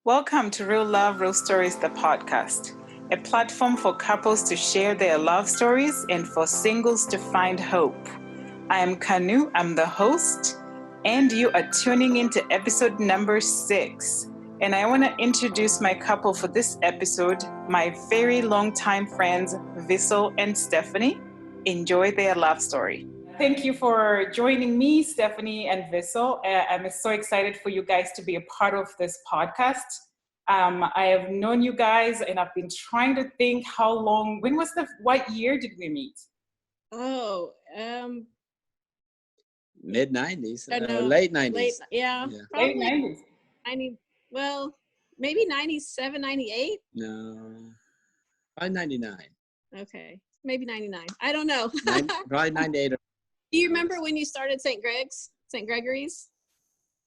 Welcome to Real Love, Real Stories, the podcast, a platform for couples to share their love stories and for singles to find hope. I am Kanu, I'm the host, and you are tuning into episode number 6. And I want to introduce my couple for this episode, my very long-time friends, Visal and Stephanie. Enjoy their love story. Thank you for joining me, Stephanie and Visal. I'm so excited for you guys to be a part of this podcast. I have known you guys and I've been trying to think how long, what year did we meet? Mid 90s, late 90s. Yeah, Late probably 90s. 90, maybe 97, 98. No, probably 99. Okay, maybe 99. I don't know. Probably 98. Do you remember when you started St. Gregory's?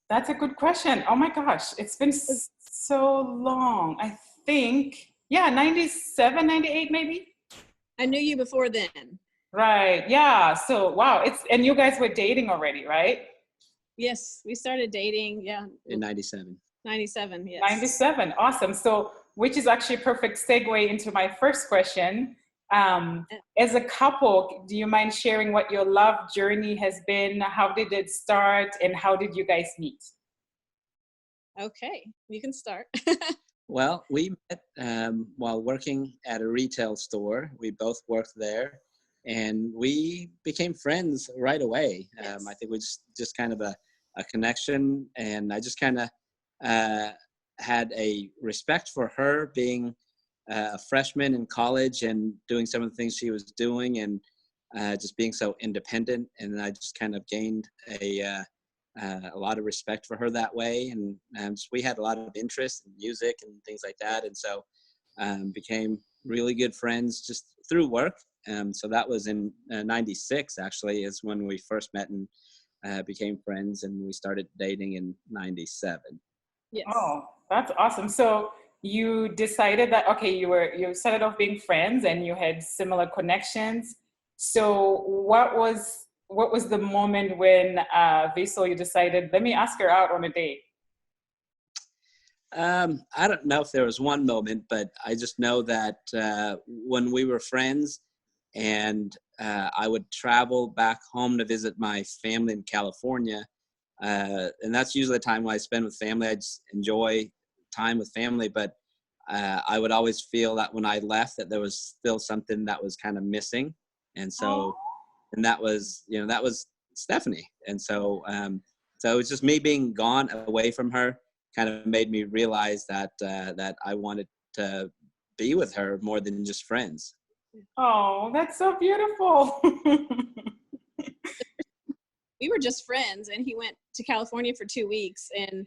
That's a good question. Oh my gosh, it's been so long. I think, 97, 98 maybe? I knew you before then. Right, yeah. So, wow, and you guys were dating already, right? Yes, we started dating, In 97. 97, yes. 97, awesome. So, which is actually a perfect segue into my first question. As a couple, do you mind sharing what your love journey has been? How did it start and how did you guys meet? Okay, you can start. Well, we met while working at a retail store. We both worked there and we became friends right away. Yes. I think we just kind of a connection, and I just kind of had a respect for her being a freshman in college and doing some of the things she was doing, and just being so independent. And I just kind of gained a lot of respect for her that way. And we had a lot of interest in music and things like that. And so became really good friends just through work. So that was in 96, actually, is when we first met and became friends, and we started dating in 97. Yes. Oh, that's awesome. So you decided that, okay, you started off being friends and you had similar connections. So what was the moment when Visal, you decided, let me ask her out on a date? I don't know if there was one moment, but I just know that when we were friends and I would travel back home to visit my family in California, and that's usually the time when I spend with family. I just enjoy time with family, but I would always feel that when I left that there was still something that was kind of missing. And so, and that was Stephanie. And so, so it was just me being gone away from her kind of made me realize that I wanted to be with her more than just friends. Oh, that's so beautiful. We were just friends, and he went to California for 2 weeks, and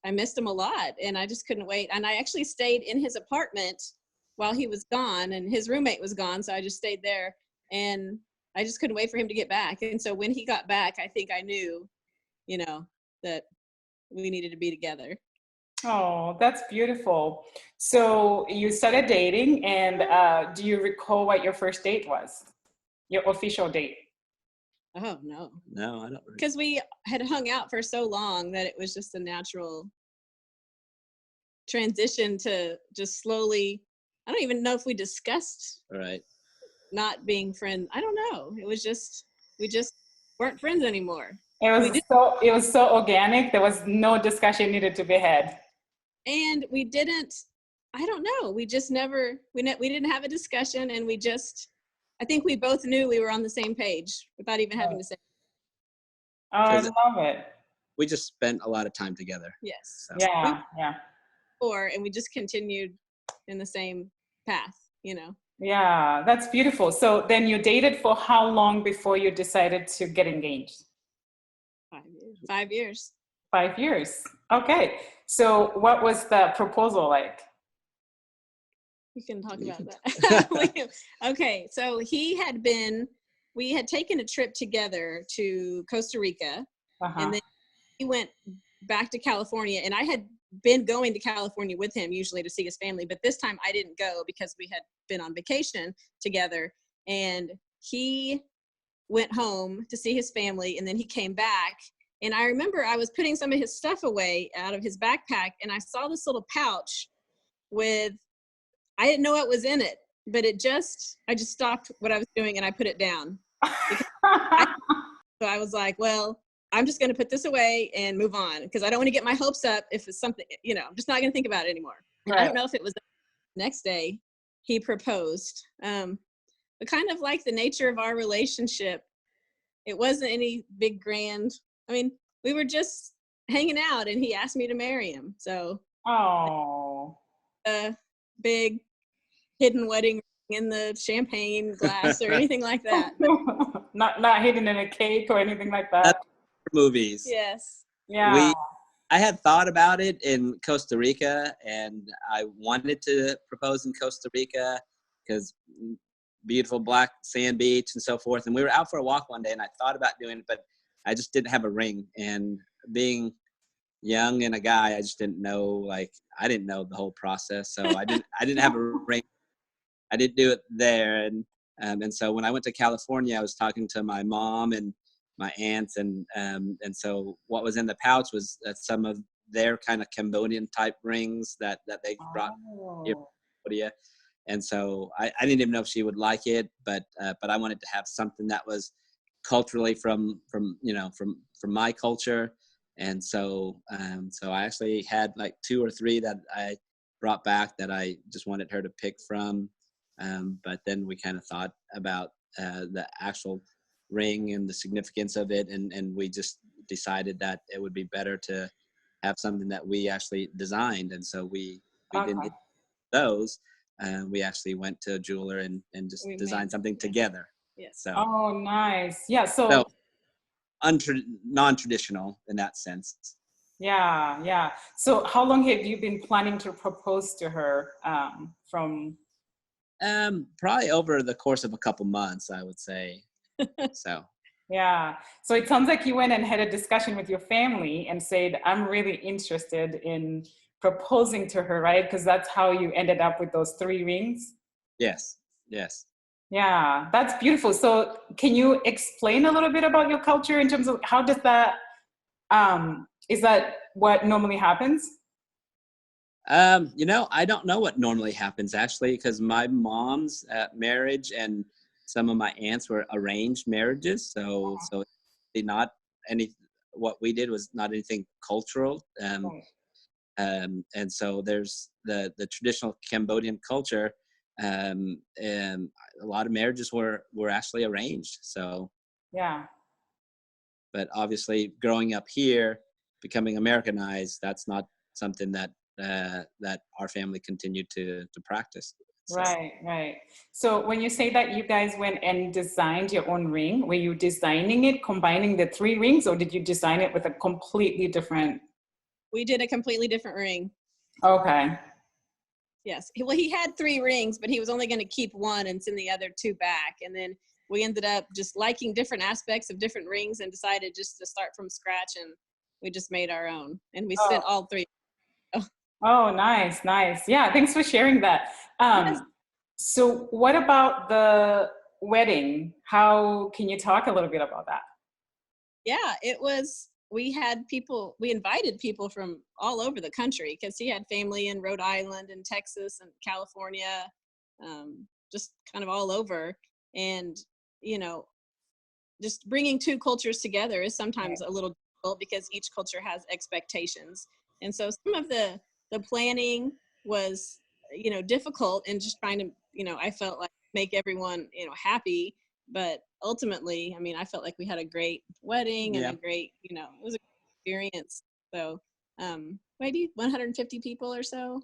I missed him a lot, and I just couldn't wait. And I actually stayed in his apartment while he was gone, and his roommate was gone, so I just stayed there, and I just couldn't wait for him to get back. And so when he got back, I think I knew, that we needed to be together. Oh, that's beautiful. So you started dating, and do you recall what your first date was? Your official date? Oh, no. No, I don't. Because we had hung out for so long that it was just a natural transition to just slowly, I don't even know if we discussed Right. not being friends. I don't know. It was just, we just weren't friends anymore. It was so organic. There was no discussion needed to be had. And we didn't, I don't know. We just never, we didn't have a discussion, and I think we both knew we were on the same page without even having to say. Oh, I love it. We just spent a lot of time together. Yes. So. Yeah. And we just continued in the same path, Yeah, that's beautiful. So then you dated for how long before you decided to get engaged? 5 years. 5 years. 5 years. Okay. So what was the proposal like? We can talk about that. Okay. So we had taken a trip together to Costa Rica, and then he went back to California, and I had been going to California with him usually to see his family, but this time I didn't go because we had been on vacation together, and he went home to see his family, and then he came back, And I remember I was putting some of his stuff away out of his backpack, and I saw this little pouch with, I didn't know what was in it, but I just stopped what I was doing and I put it down. So I was like, well, I'm just going to put this away and move on, because I don't want to get my hopes up if it's something, I'm just not going to think about it anymore. Right. I don't know if it was the next day he proposed, but kind of like the nature of our relationship, it wasn't any big grand. I mean, we were just hanging out and he asked me to marry him. So, a big hidden wedding in the champagne glass or anything like that. not hidden in a cake or anything like that. That's movies. Yes. Yeah. I had thought about it in Costa Rica, and I wanted to propose in Costa Rica because beautiful black sand beach and so forth. And we were out for a walk one day, and I thought about doing it, but I just didn't have a ring. And being young and a guy, I just didn't know, I didn't know the whole process. So I didn't have a ring. I didn't do it there. And so when I went to California, I was talking to my mom and my aunts, and so what was in the pouch was some of their kind of Cambodian type rings that they brought here from Cambodia. And so I didn't even know if she would like it, but I wanted to have something that was culturally from my culture. And so I actually had like 2 or 3 that I brought back that I just wanted her to pick from. But then we kind of thought about the actual ring and the significance of it, and we just decided that it would be better to have something that we actually designed. And so we didn't get those. We actually went to a jeweler and just designed something together. Yes. So. Oh, nice. Yeah. So non-traditional in that sense. Yeah. So how long have you been planning to propose to her from? Probably over the course of a couple months, I would say. So. Yeah. So it sounds like you went and had a discussion with your family and said, I'm really interested in proposing to her, right? Because that's how you ended up with those 3 rings. Yes. Yeah, that's beautiful. So can you explain a little bit about your culture in terms of how does that, is that what normally happens? I don't know what normally happens actually, because my mom's marriage and some of my aunts were arranged marriages. So not any, what we did was not anything cultural. And so there's the traditional Cambodian culture, and a lot of marriages were actually arranged. So yeah. But obviously, growing up here, becoming Americanized, that's not something that our family continued to practice. So. Right. So when you say that you guys went and designed your own ring, were you designing it, combining the 3 rings, or did you design it with a completely different? We did a completely different ring. Okay. Yes. Well, he had 3 rings, but he was only going to keep one and send the other 2 back. And then we ended up just liking different aspects of different rings and decided just to start from scratch, and we just made our own. And we sent all 3. Oh, nice. Yeah, thanks for sharing that. Yes. So what about the wedding? How can you talk a little bit about that? Yeah, we invited people from all over the country, because he had family in Rhode Island and Texas and California, just kind of all over. And, just bringing 2 cultures together is sometimes a little difficult because each culture has expectations. And so some of the planning was, difficult, and just trying to, I felt like make everyone, happy. But ultimately, I mean, I felt like we had a great wedding and a great, it was a great experience. So maybe 150 people or so,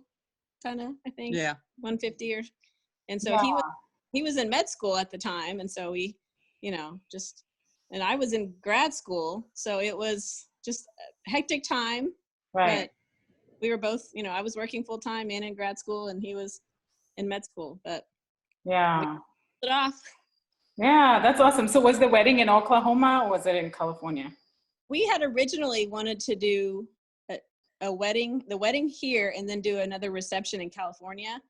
kind of, I think. Yeah. 150 and so he was in med school at the time. And so we, and I was in grad school. So it was just a hectic time. Right. But we were both, I was working full time and in grad school, and he was in med school, but yeah, we pulled it off. Yeah, that's awesome. So was the wedding in Oklahoma or was it in California? We had originally wanted to do the wedding here, and then do another reception in California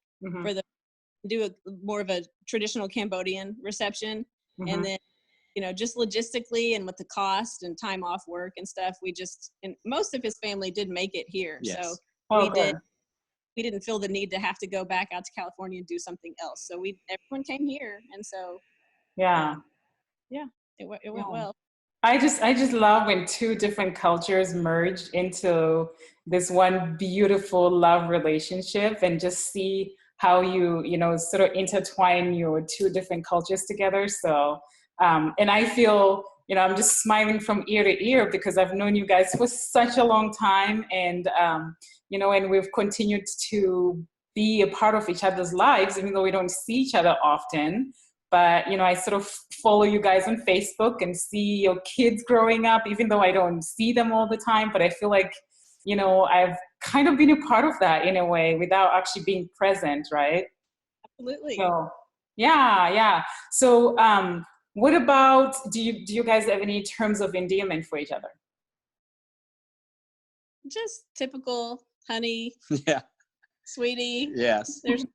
for do more of a traditional Cambodian reception. And then just logistically and with the cost and time off work and stuff, and most of his family did make it here. Yes. So Okay. we didn't feel the need to have to go back out to California and do something else. So everyone came here. And so, Yeah. yeah, it went Yeah. well. I just love when two different cultures merge into this one beautiful love relationship, and just see how you sort of intertwine your two different cultures together. So, and I feel, I'm just smiling from ear to ear because I've known you guys for such a long time, and, and we've continued to be a part of each other's lives, even though we don't see each other often. But, I sort of follow you guys on Facebook and see your kids growing up, even though I don't see them all the time. But I feel like, I've kind of been a part of that in a way without actually being present, right? Absolutely. So, yeah. So, what about, do you guys have any terms of endearment for each other? Just typical honey, Yeah. sweetie. Yes. There's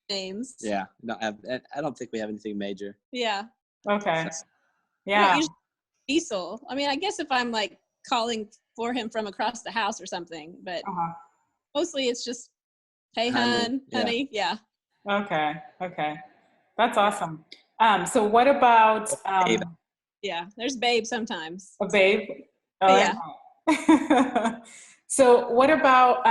names. Yeah. No, I don't think we have anything major. Yeah. Okay. So, Yeah. I don't usually Visal. I mean, I guess if I'm like calling for him from across the house or something, but mostly it's just, hey, honey. Yeah. Okay. That's awesome. So what about Babe. Yeah, there's babe sometimes. a babe? Yeah. So what about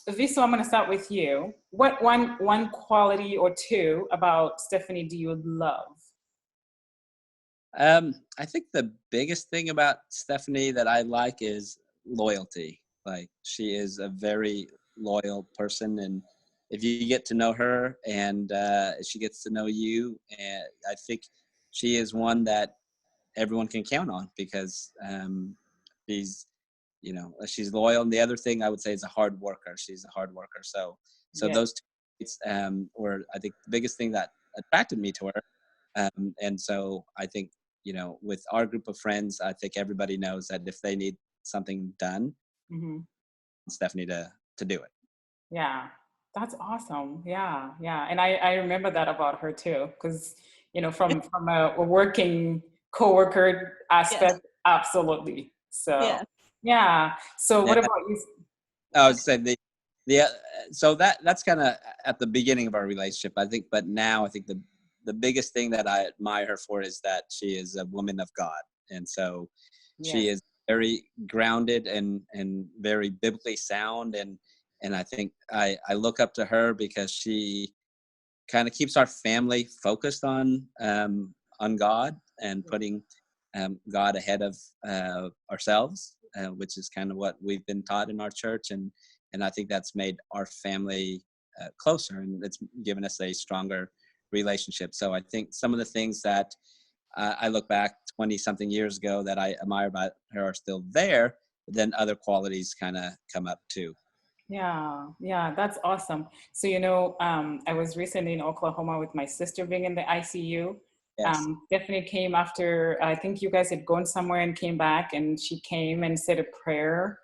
Viso? I'm going to start with you. What one quality or two about Stephanie do you love? I think the biggest thing about Stephanie that I like is loyalty. Like, she is a very loyal person, and if you get to know her and she gets to know you, and I think she is one that everyone can count on, because she's she's loyal. And the other thing I would say is a hard worker. She's a hard worker. So Yeah. those two traits were, I think, the biggest thing that attracted me to her. And so I think, with our group of friends, I think everybody knows that if they need something done, Stephanie to do it. Yeah, that's awesome. Yeah. And I remember that about her too, because, from a working coworker aspect, absolutely. So, yeah. So what about you? I would say so that's kind of at the beginning of our relationship, I think. But now I think the biggest thing that I admire her for is that she is a woman of God. And so she is very grounded and very biblically sound. And I think I look up to her because she kind of keeps our family focused on God, and putting God ahead of ourselves, which is kind of what we've been taught in our church. And I think that's made our family closer, and it's given us a stronger relationship. So I think some of the things that I look back 20 something years ago that I admire about her are still there, but then other qualities kind of come up too. Yeah, that's awesome. So, I was recently in Oklahoma with my sister being in the ICU. Yes. Stephanie came after, I think you guys had gone somewhere and came back, and she came and said a prayer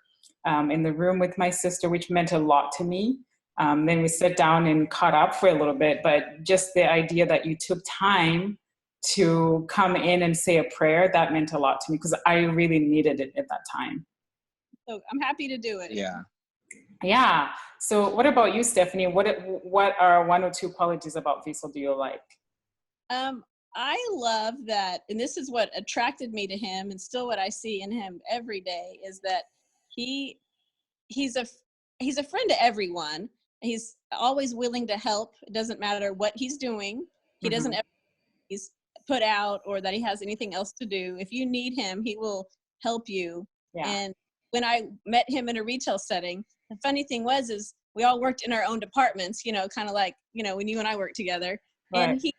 in the room with my sister, which meant a lot to me. Then we sat down and caught up for a little bit, but just the idea that you took time to come in and say a prayer, that meant a lot to me, because I really needed it at that time. So I'm happy to do it. Yeah. So what about you, Stephanie? What are one or two qualities about Visal do you like? I love that, and this is what attracted me to him, and still what I see in him every day, is that he's a friend to everyone. He's always willing to help. It doesn't matter what he's doing. He doesn't ever he's put out or that he has anything else to do. If you need him, he will help you. Yeah. And when I met him in a retail setting, the funny thing is we all worked in our own departments, kind of like, when you and I worked together. Right. And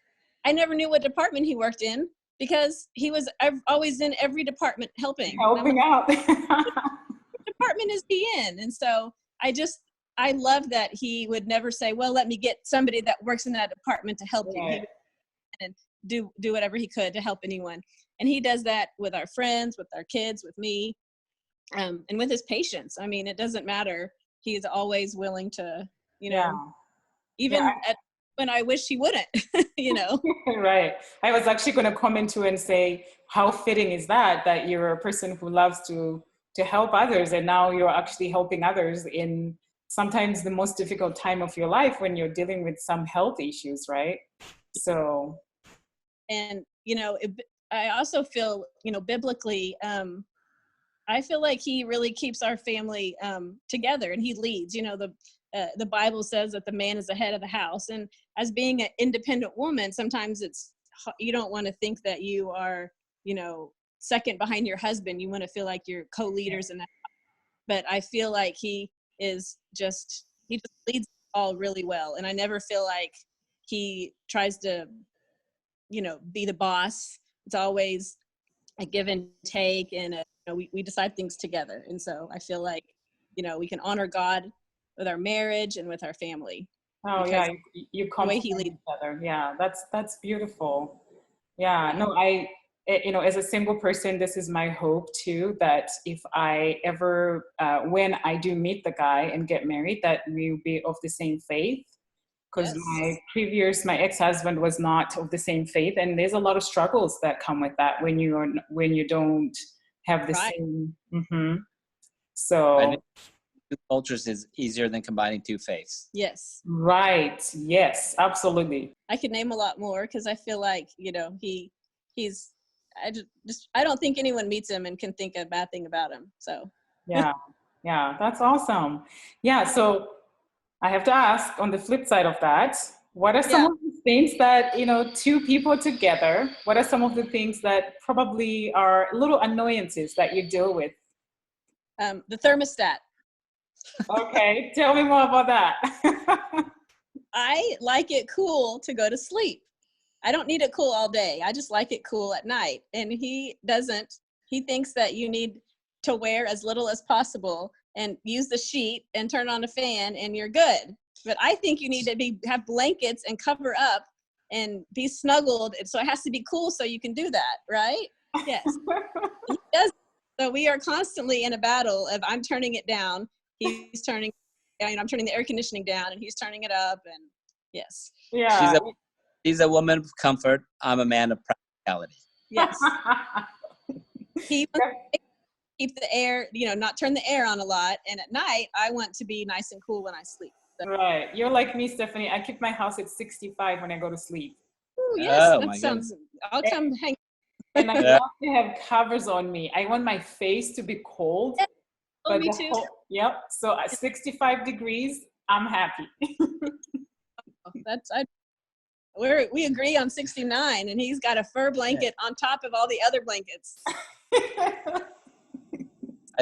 I never knew what department he worked in, because he was always in every department helping out. What department is he in? And so I love that he would never say, well, let me get somebody that works in that department to help you. He would and do whatever he could to help anyone. And he does that with our friends, with our kids, with me, and with his patients. I mean, it doesn't matter. He's always willing to, even when I wish he wouldn't, you know. Right. I was actually going to comment to and say, how fitting is that you're a person who loves to help others, and now you're actually helping others in sometimes the most difficult time of your life when you're dealing with some health issues, right? So, And you know, I also feel, you know, biblically, I feel like he really keeps our family together, and he leads. You know, the Bible says that the man is the head of the house, and as being an independent woman, sometimes you don't want to think that you are, you know, second behind your husband. You want to feel like you're co-leaders in that. But I feel like he just leads all really well, and I never feel like he tries to, you know, be the boss. It's always a give and take, and you know, we decide things together. And so I feel like, you know, we can honor God with our marriage and with our family. oh yeah, you The way complement he leads. each other. Yeah, that's beautiful. Yeah, no, you know, as a single person, this is my hope too, that if I ever, when I do meet the guy and get married, that we'll be of the same faith. Because Yes. my ex-husband was not of the same faith, and there's a lot of struggles that come with that when you don't have the Right. same. Right? So, Two cultures is easier than combining two faiths. Yes. right, yes, absolutely. I could name a lot more, because I feel like, you know, he's I don't think anyone meets him and can think a bad thing about him. So Yeah, yeah, that's awesome. Yeah, so I have to ask, on the flip side of that, what are some yeah, of the things that, you know, two people together, what are some of the things that probably are little annoyances that you deal with? the thermostat. Okay, tell me more about that. I like it cool to go to sleep. I don't need it cool all day. I just like it cool at night. And he doesn't. He thinks that you need to wear as little as possible and use the sheet and turn on a fan and you're good. But I think you need to have blankets and cover up and be snuggled. So it has to be cool so you can do that, right? Yes. He does. So we are constantly in a battle of, I'm turning it down, he's turning, I'm turning the air conditioning down, and he's turning it up. And yes. Yeah. She's a woman of comfort. I'm a man of practicality. Yes. He wants to keep the air, you know, not turn the air on a lot. And at night, I want to be nice and cool when I sleep. So, Right. You're like me, Stephanie. I keep my house at 65 when I go to sleep. ooh, yes, Oh that my goodness. sounds, I'll come hang. And I Yeah. love to have covers on me. I want my face to be cold, Oh, but me too. yep. So at 65 degrees, I'm happy. That's, we agree on 69, and he's got a fur blanket on top of all the other blankets. I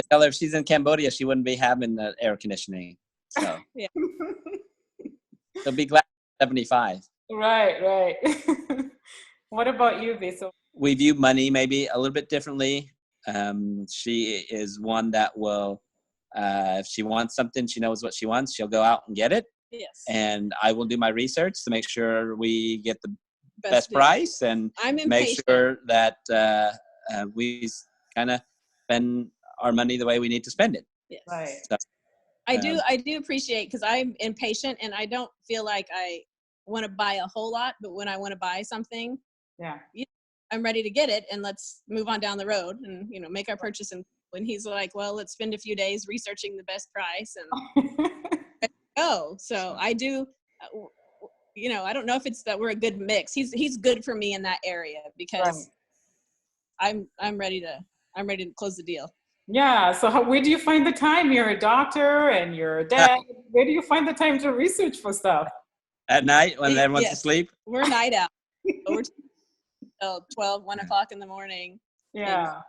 tell her if she's in Cambodia, she wouldn't be having the air conditioning. So Yeah. she'll be glad 75. Right. What about you, Visal? We view money maybe a little bit differently. She is one that will, if she wants something, she knows what she wants. She'll go out and get it. Yes. And I will do my research to make sure we get the best deal. price, and I'm make impatient. sure that we kind of spend our money the way we need to spend it. Yes. Right. So, I do appreciate, because I'm impatient and I don't feel like I want to buy a whole lot, but when I want to buy something, Yeah. I'm ready to get it, and let's move on down the road and, you know, make our purchase. And when he's like, well, let's spend a few days researching the best price and go. So I do, you know, I don't know if it's that we're a good mix. He's good for me in that area, because I'm ready to close the deal. Yeah. So where do you find the time? You're a doctor and you're a dad. Where do you find the time to research for stuff? at night when everyone's Yes. asleep. We're night out. We're till 12, 1 o'clock in the morning. Yeah.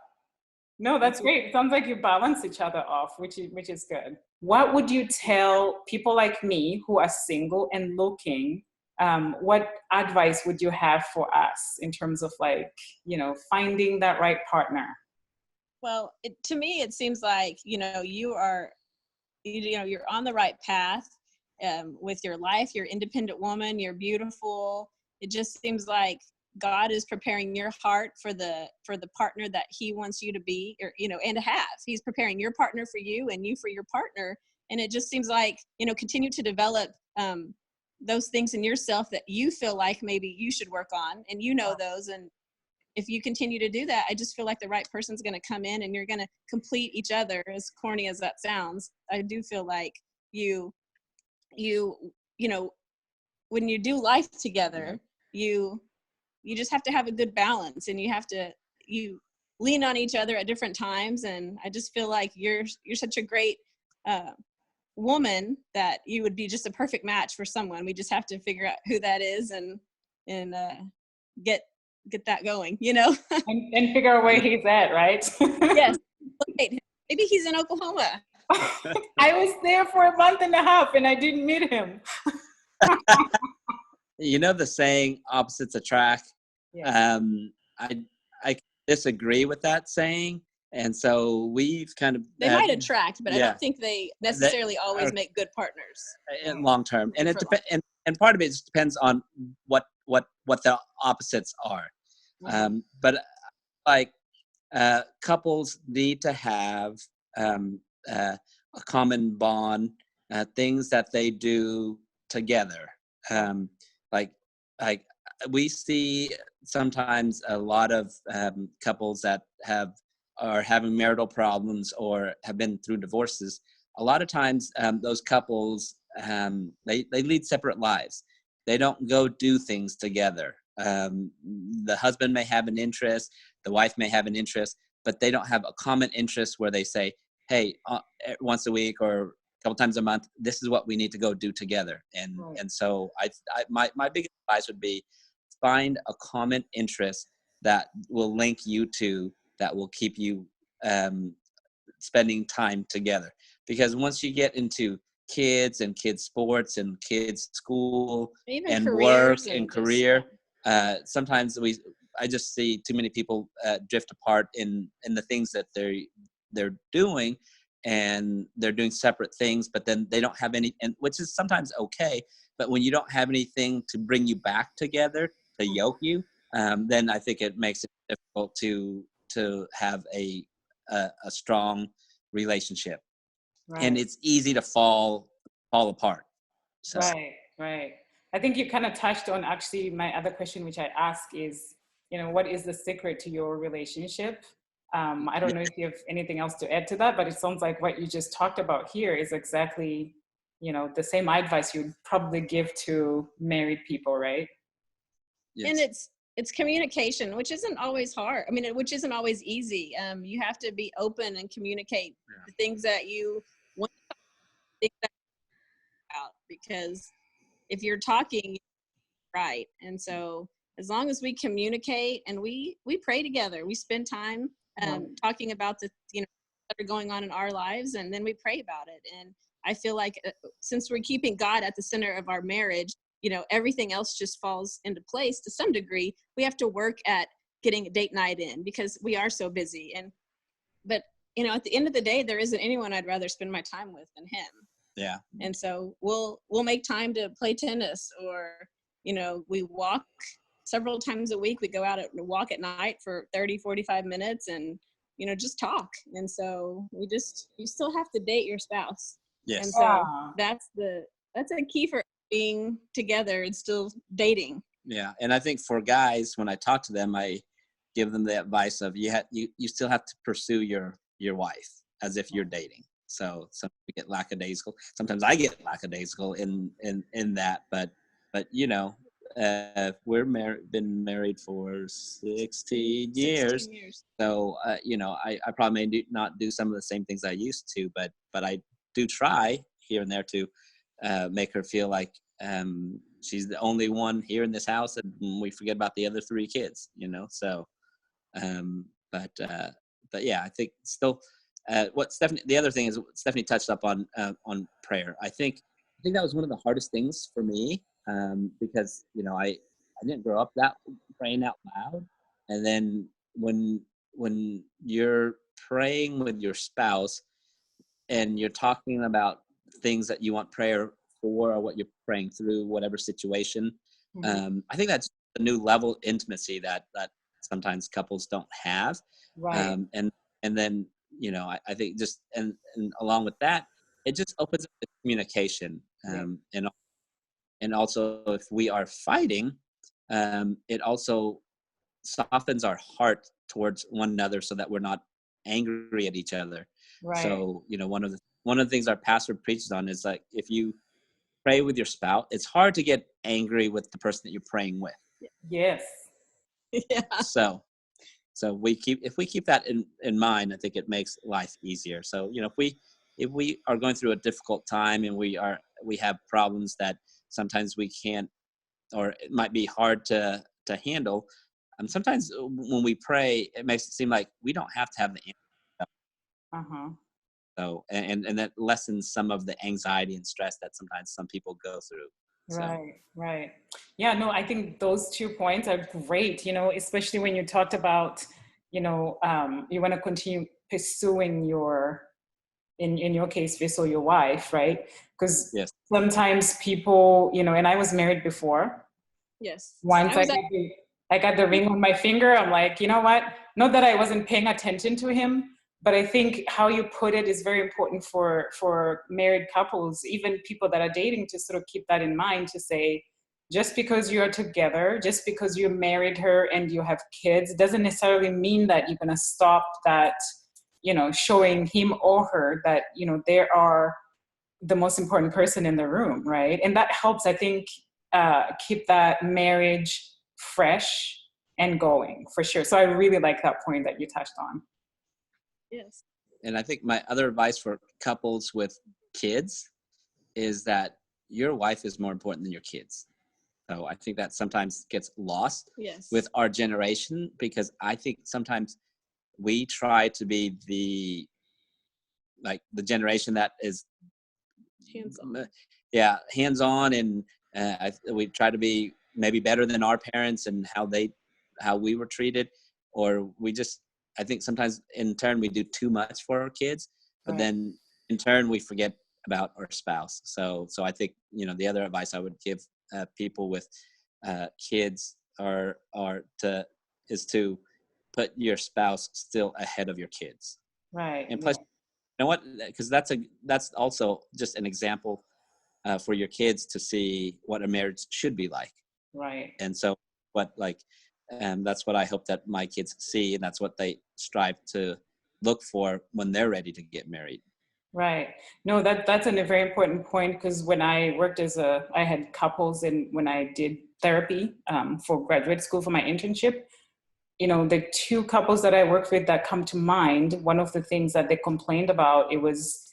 No, that's great. It sounds like you balance each other off, which is good. What would you tell people like me who are single and looking? What advice would you have for us in terms of, like, you know, finding that right partner? Well, to me, it seems like, you know, you're on the right path with your life. You're an independent woman. You're beautiful. It just seems like God is preparing your heart for the partner that He wants you to be, or, you know, and to have. He's preparing your partner for you and you for your partner. And it just seems like, you know, continue to develop those things in yourself that you feel like maybe you should work on, and you know those. And if you continue to do that, I just feel like the right person's going to come in and you're going to complete each other. As corny as that sounds, I do feel like you know, when you do life together, you just have to have a good balance, and you lean on each other at different times. And I just feel like you're such a great woman that you would be just a perfect match for someone. We just have to figure out who that is and get that going, you know. and figure out where he's at, right? Yes. Maybe he's in Oklahoma. I was there for a month and a half and I didn't meet him. You know the saying, opposites attract? Yes. I disagree with that saying. And so we've kind of... They might attract, but I don't think they necessarily always make good partners. In long term. And it depends, and part of it just depends on what the opposites are. But like couples need to have a common bond, things that they do together. Like we see sometimes a lot of couples that are having marital problems or have been through divorces. A lot of times those couples, they lead separate lives. They don't go do things together. The husband may have an interest, the wife may have an interest, but they don't have a common interest where they say, hey, once a week or a couple times a month, this is what we need to go do together. And so my biggest advice would be find a common interest that will link you two, that will keep you spending time together. Because once you get into kids and kids sports and kids school and work and career, sometimes I just see too many people drift apart in the things that they're doing, and they're doing separate things, but then they don't have any, and which is sometimes okay, but when you don't have anything to bring you back together, to yoke you, then I think it makes it difficult to have a strong relationship. And it's easy to fall apart. So. Right. I think you kind of touched on actually my other question, which I ask is, what is the secret to your relationship? I don't know if you have anything else to add to that, but it sounds like what you just talked about here is exactly, the same advice you'd probably give to married people, right? Yes. And it's communication, which isn't always hard. I mean, which isn't always easy. You have to be open and communicate the things that you want to think about, because if you're talking, right. And so as long as we communicate and we pray together, we spend time talking about the that are going on in our lives, and then we pray about it. And I feel like since we're keeping God at the center of our marriage, everything else just falls into place to some degree. We have to work at getting a date night in because we are so busy. But at the end of the day, there isn't anyone I'd rather spend my time with than him. Yeah. And so we'll make time to play tennis, or we walk several times a week. We go out and walk at night for 30-45 minutes and just talk. And so you still have to date your spouse. Yes. And so that's a key for being together and still dating. Yeah. And I think for guys, when I talk to them, I give them the advice of you still have to pursue your wife as if you're dating. So some people get lackadaisical. Sometimes I get lackadaisical in that, but we're been married for 16 years. So I probably may not do some of the same things I used to, but I do try here and there to make her feel like she's the only one here in this house, and we forget about the other 3 kids. So but yeah, I think still the other thing is Stephanie touched up on prayer. I think that was one of the hardest things for me, because I didn't grow up that praying out loud, and then when you're praying with your spouse and you're talking about things that you want prayer for, or what you're praying through, whatever situation, I think that's a new level of intimacy that sometimes couples don't have. Right. And then I think just and along with that, it just opens up the communication, And also, if we are fighting, it also softens our heart towards one another so that we're not angry at each other. Right. So, one of the things our pastor preaches on is like, if you pray with your spouse, it's hard to get angry with the person that you're praying with. Yes. Yeah. So if we keep that in mind, I think it makes life easier. So, if we are going through a difficult time and we have problems that sometimes we can't, or it might be hard to handle. Sometimes when we pray, it makes it seem like we don't have to have the answer. Uh-huh. So, and that lessens some of the anxiety and stress that sometimes some people go through. So. Right. Yeah, no, I think those 2 points are great, especially when you talked about, you want to continue pursuing in your case, Visal, your wife, right? Because Yes. sometimes people, and I was married before. Yes. Once I got the ring on my finger, I'm like, you know what? Not that I wasn't paying attention to him, but I think how you put it is very important for married couples, even people that are dating, to sort of keep that in mind, to say, just because you're together, just because you married her and you have kids, doesn't necessarily mean that you're going to stop that, showing him or her that, they are the most important person in the room, right? And that helps, I think, keep that marriage fresh and going, for sure. So I really like that point that you touched on. Yes. And I think my other advice for couples with kids is that your wife is more important than your kids. So I think that sometimes gets lost with our generation, because I think sometimes we try to be the generation that is hands-on, and we try to be maybe better than our parents and how we were treated, or I think sometimes in turn we do too much for our kids, but then in turn we forget about our spouse. So I think, the other advice I would give people with kids is to put your spouse still ahead of your kids. Right. And plus, you know what? Because that's also just an example for your kids to see what a marriage should be like. Right. And so that's what I hope that my kids see, and that's what they strive to look for when they're ready to get married. Right. No, that's a very important point, because when I worked I had couples, and when I did therapy for graduate school for my internship, the 2 couples that I worked with that come to mind, one of the things that they complained about, it was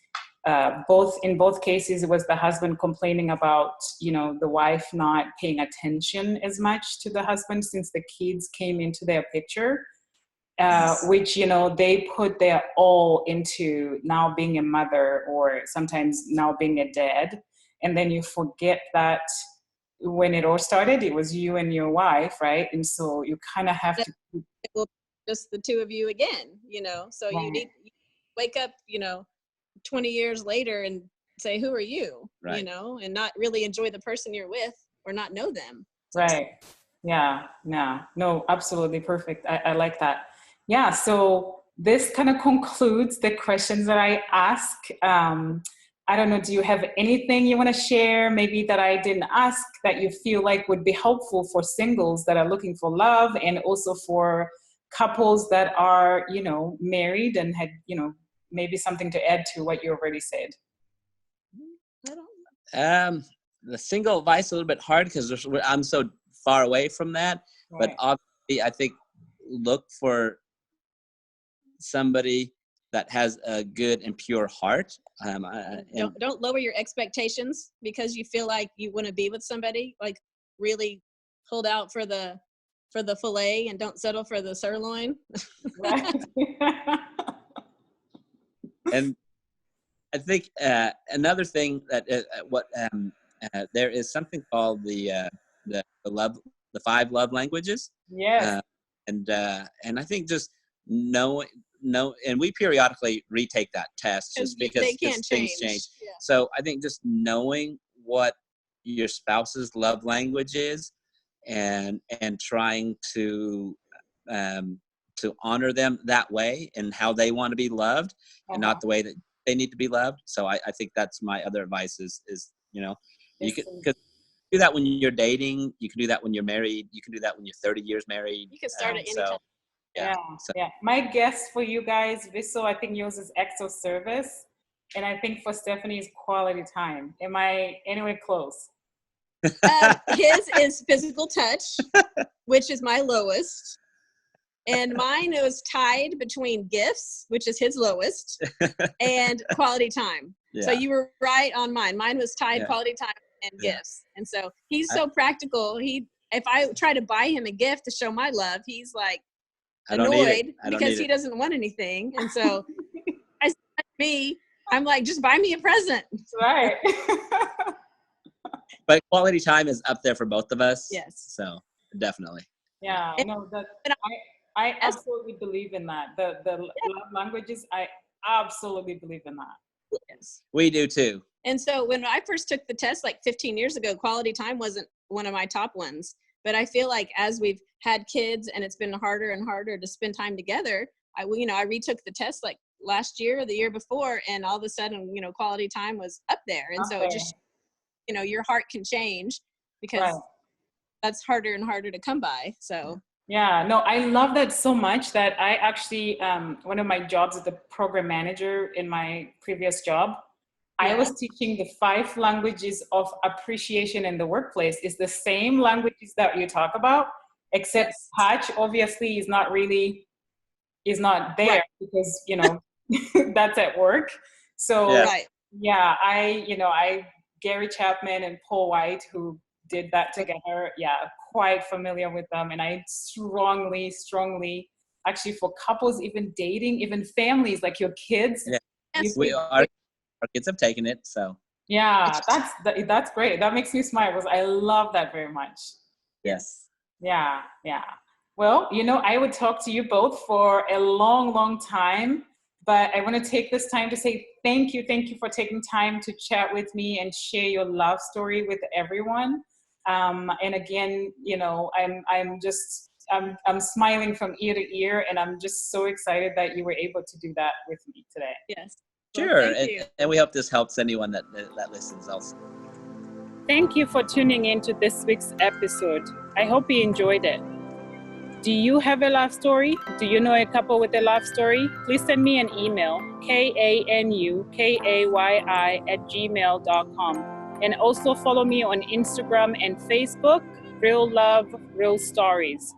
in both cases, it was the husband complaining about, the wife not paying attention as much to the husband since the kids came into their picture. Which, they put their all into now being a mother, or sometimes now being a dad. And then you forget that when it all started, it was you and your wife, right? And so you kind of have to. It will just the 2 of you again, So Right. you wake up, 20 years later and say, who are you? Right. And not really enjoy the person you're with, or not know them. Right. Yeah. No, absolutely perfect. I like that. Yeah. So this kind of concludes the questions that I ask. I don't know, do you have anything you want to share, maybe that I didn't ask, that you feel like would be helpful for singles that are looking for love, and also for couples that are, married and had, maybe something to add to what you already said? The single advice is a little bit hard because I'm so far away from that. Right. But obviously, I think look for somebody that has a good and pure heart. Don't lower your expectations because you feel like you want to be with somebody. Like, really hold out for the fillet and don't settle for the sirloin. Right. And I think another thing that there is something called the 5 love languages. Yes. And I think just know, and we periodically retake that test just because things change. Yeah. So I think just knowing what your spouse's love language is, and trying to honor them that way and how they want to be loved, and not the way that they need to be loved. So I think that's my other advice is you could, because do that when you're dating. You can do that when you're married. You can do that when you're 30 years married. You can start at any So, time. Yeah, So, yeah. My guess for you guys, Visal, I think yours is acts of service. And I think for Stephanie is quality time. Am I anywhere close? His is physical touch, which is my lowest. And mine was tied between gifts, which is his lowest, and quality time. Yeah. So you were right on mine. Mine was tied quality time and gifts. And so he's so practical. If I try to buy him a gift to show my love, he's like annoyed because he doesn't want anything. And so I'm like, just buy me a present. Right. But quality time is up there for both of us. Yes. So definitely. Yeah, no, I absolutely believe in that. The love languages, I absolutely believe in that. Yes. We do too. And so when I first took the test like 15 years ago, quality time wasn't one of my top ones. But I feel like as we've had kids and it's been harder and harder to spend time together, I retook the test like last year or the year before, and all of a sudden, quality time was up there. And so it just, your heart can change because that's harder and harder to come by. So. Yeah, no, I love that so much that I actually, one of my jobs as the program manager in my previous job, I was teaching the 5 languages of appreciation in the workplace. It's the same languages that you talk about, except touch obviously is not there because, that's at work. So I Gary Chapman and Paul White, who did that together, quite familiar with them. And I strongly, actually for couples, even dating, even families, like your kids. Our kids have taken it, so. Yeah, that's great. That makes me smile because I love that very much. Yes. Yeah. Well, I would talk to you both for a long, long time, but I want to take this time to say thank you for taking time to chat with me and share your love story with everyone. And again, I'm smiling from ear to ear, and I'm just so excited that you were able to do that with me today. Yes. Sure. Well, and we hope this helps anyone that listens also. Thank you for tuning in to this week's episode. I hope you enjoyed it. Do you have a love story? Do you know a couple with a love story? Please send me an email, kanukai@gmail.com. And also follow me on Instagram and Facebook, Real Love, Real Stories.